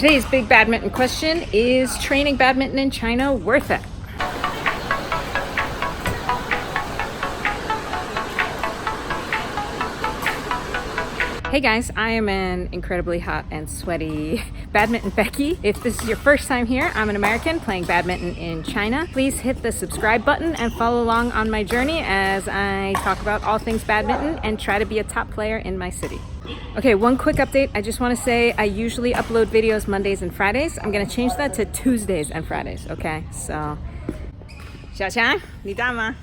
Today's big badminton question is training badminton in China worth it? Hey guys, I am an incredibly hot and sweaty badminton Becky. If this is your first time here, I'm an American playing badminton in China. Please hit the subscribe button and follow along on my journey as I talk about all things badminton and try to be a top player in my city. Okay, one quick update. I just want to say I usually upload videos Mondays and Fridays. I'm going to change that to Tuesdays and Fridays, okay? So, 小强，你大吗？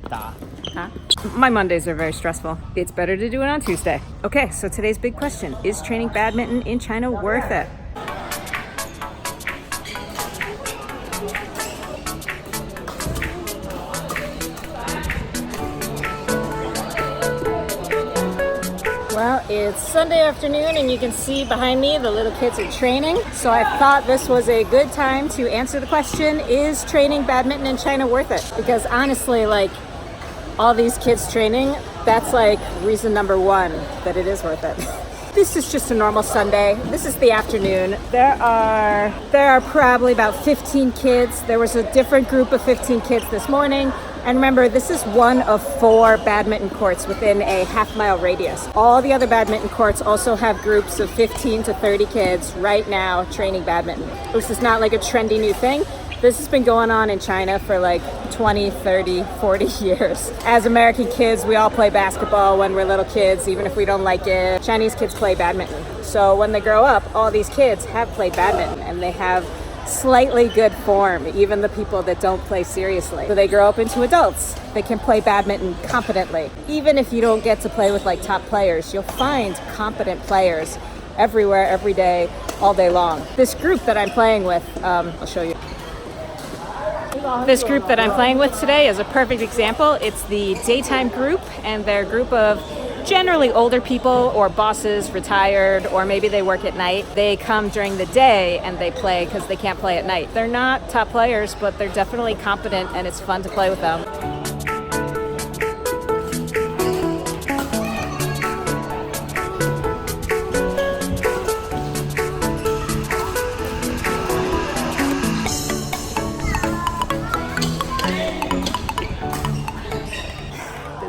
大。Huh? My Mondays are very stressful. It's better to do it on Tuesday. Okay, so today's big question. Is training badminton in China worth it? Well, it's Sunday afternoon and you can see behind me the little kids are training. So I thought this was a good time to answer the question, is training badminton in China worth it? Because honestly, like, all these kids training, that's like reason number one that it is worth it. This is just a normal Sunday. This is the afternoon. There are probably about 15 kids. There was a different group of 15 kids this morning. And remember, this is one of 4 badminton courts within a half-mile radius. All the other badminton courts also have groups of 15 to 30 kids right now training badminton. This is not like a trendy new thing. This has been going on in China for like 20, 30, 40 years. As American kids, we all play basketball when we're little kids, even if we don't like it. Chinese kids play badminton. So when they grow up, all these kids have played badminton and they have slightly good form, even the people that don't play seriously. So they grow up into adults. They can play badminton competently. Even if you don't get to play with like top players, you'll find competent players everywhere, every day, all day long. This group that I'm playing with, I'll show you. This group that I'm playing with today is a perfect example. It's the daytime group, and they're a group of generally older people or bosses, retired, or maybe they work at night. They come during the day and they play because they can't play at night. They're not top players, but they're definitely competent and it's fun to play with them.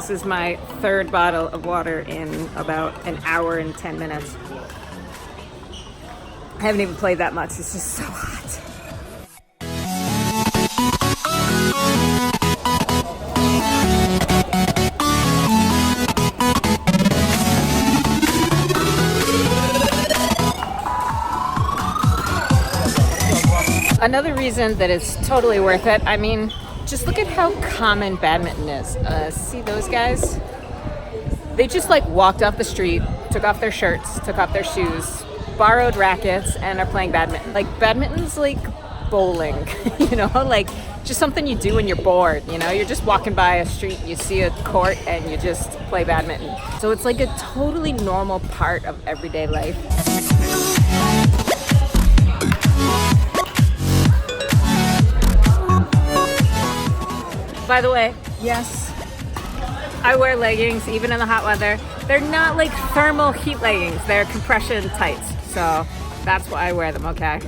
This is my 3rd bottle of water in about an hour and 10 minutes. I haven't even played that much. It's just so hot. Another reason that it's totally worth it, I mean, just look at how common badminton is. See those guys? They just like walked off the street, took off their shirts, took off their shoes, borrowed rackets, and are playing badminton. Like, badminton's like bowling, you know, like just something you do when you're bored, you know? You're just walking by a street, you see a court, and you just play badminton. So it's like a totally normal part of everyday life. By the way, yes, I wear leggings even in the hot weather. They're not like thermal heat leggings, they're compression tights. So that's why I wear them, okay?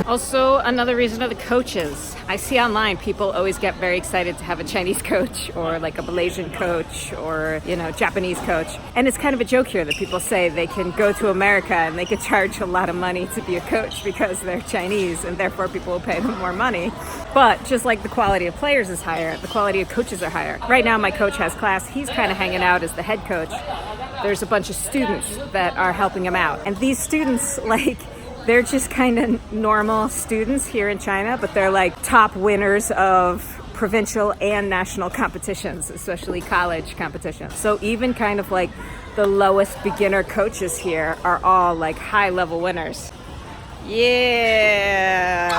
Also, another reason are the coaches. I see online people always get very excited to have a Chinese coach or like a Malaysian coach or, you know, Japanese coach. And it's kind of a joke here that people say they can go to America and they could charge a lot of money to be a coach because they're Chinese and therefore people will pay them more money. But just like the quality of players is higher, the quality of coaches are higher. Right now my coach has class. He's kind of hanging out as the head coach. There's a bunch of students that are helping him out. And these students, like, they're just kind of normal students here in China, but they're like top winners of provincial and national competitions, especially college competitions. So even kind of like the lowest beginner coaches here are all like high level winners. Yeah.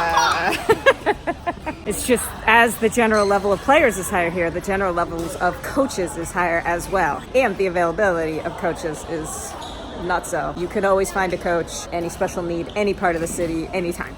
It's just as the general level of players is higher here, the general levels of coaches is higher as well. And the availability of coaches is not so. You can always find a coach, any special need, any part of the city, anytime.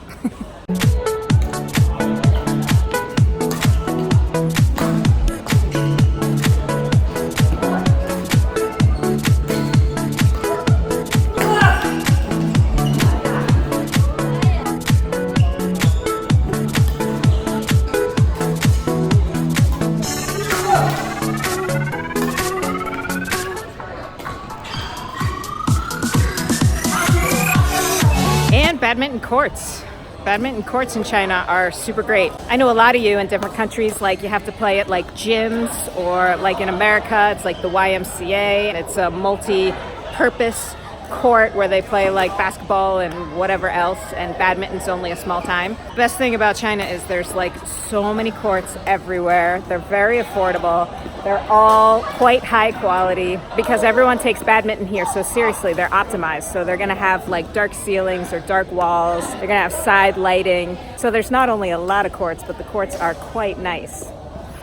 Badminton courts. Badminton courts in China are super great. I know a lot of you in different countries, like you have to play at like gyms, or like in America, it's like the YMCA. It's a multi-purpose court where they play like basketball and whatever else, and badminton's only a small time. The best thing about China is there's like so many courts everywhere. They're very affordable. They're all quite high quality because everyone takes badminton here so seriously. They're optimized. So they're going to have like dark ceilings or dark walls. They're going to have side lighting. So there's not only a lot of courts, but the courts are quite nice.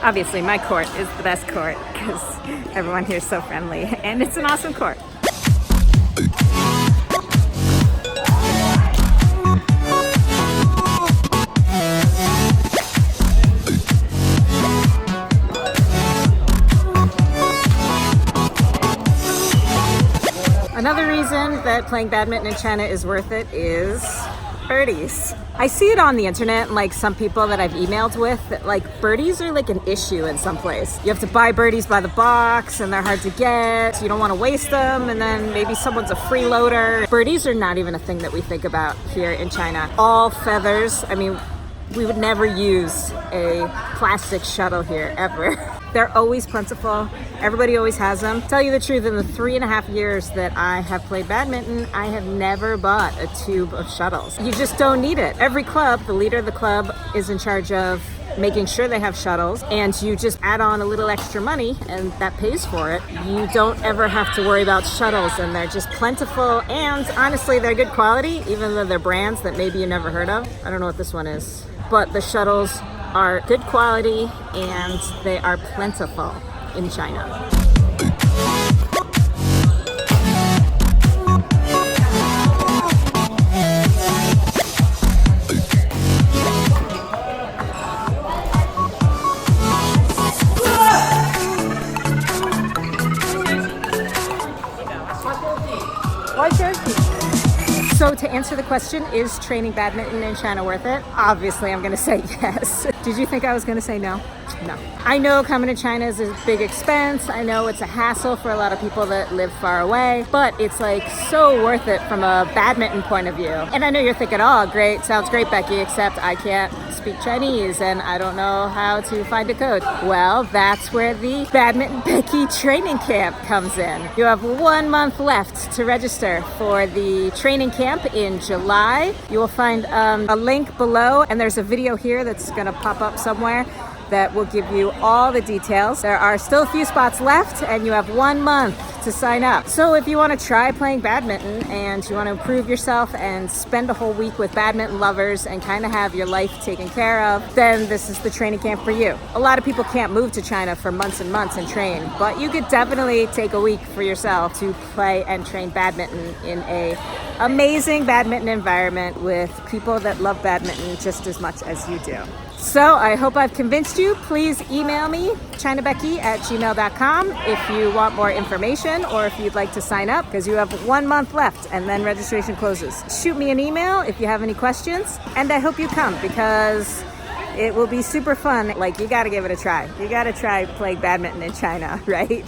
Obviously, my court is the best court because everyone here is so friendly, and it's an awesome court. Another reason that playing badminton in China is worth it is birdies. I see it on the internet, and like some people that I've emailed with, that like birdies are like an issue in some place. You have to buy birdies by the box and they're hard to get. You don't want to waste them, and then maybe someone's a freeloader. Birdies are not even a thing that we think about here in China. All feathers. I mean, we would never use a plastic shuttle here, ever. They're always plentiful. Everybody always has them. Tell you the truth, in the 3.5 years that I have played badminton, I have never bought a tube of shuttles. You just don't need it. Every club, the leader of the club is in charge of making sure they have shuttles, and you just add on a little extra money and that pays for it. You don't ever have to worry about shuttles, and they're just plentiful, and honestly they're good quality, even though they're brands that maybe you never heard of. I don't know what this one is, but the shuttles are good quality and they are plentiful in China. So to answer the question, is training badminton in China worth it? Obviously, I'm going to say yes. Did you think I was going to say no? No. I know coming to China is a big expense. I know it's a hassle for a lot of people that live far away, but it's like so worth it from a badminton point of view. And I know you're thinking, oh, great, sounds great, Becky, except I can't speak Chinese and I don't know how to find a coach. Well, that's where the Badminton Becky training camp comes in. You have 1 month left to register for the training camp in July. You will find a link below, and there's a video here that's going to pop up somewhere that will give you all the details. There are still a few spots left, and you have 1 month to sign up. So if you want to try playing badminton and you want to improve yourself and spend a whole week with badminton lovers and kind of have your life taken care of, then this is the training camp for you. A lot of people can't move to China for months and months and train, but you could definitely take a week for yourself to play and train badminton in a amazing badminton environment with people that love badminton just as much as you do. So I hope I've convinced you. Please email me, chinabecky@gmail.com, if you want more information or if you'd like to sign up, because you have 1 month left and then registration closes. Shoot me an email if you have any questions, and I hope you come because it will be super fun. Like, you got to give it a try. You got to try playing badminton in China, right?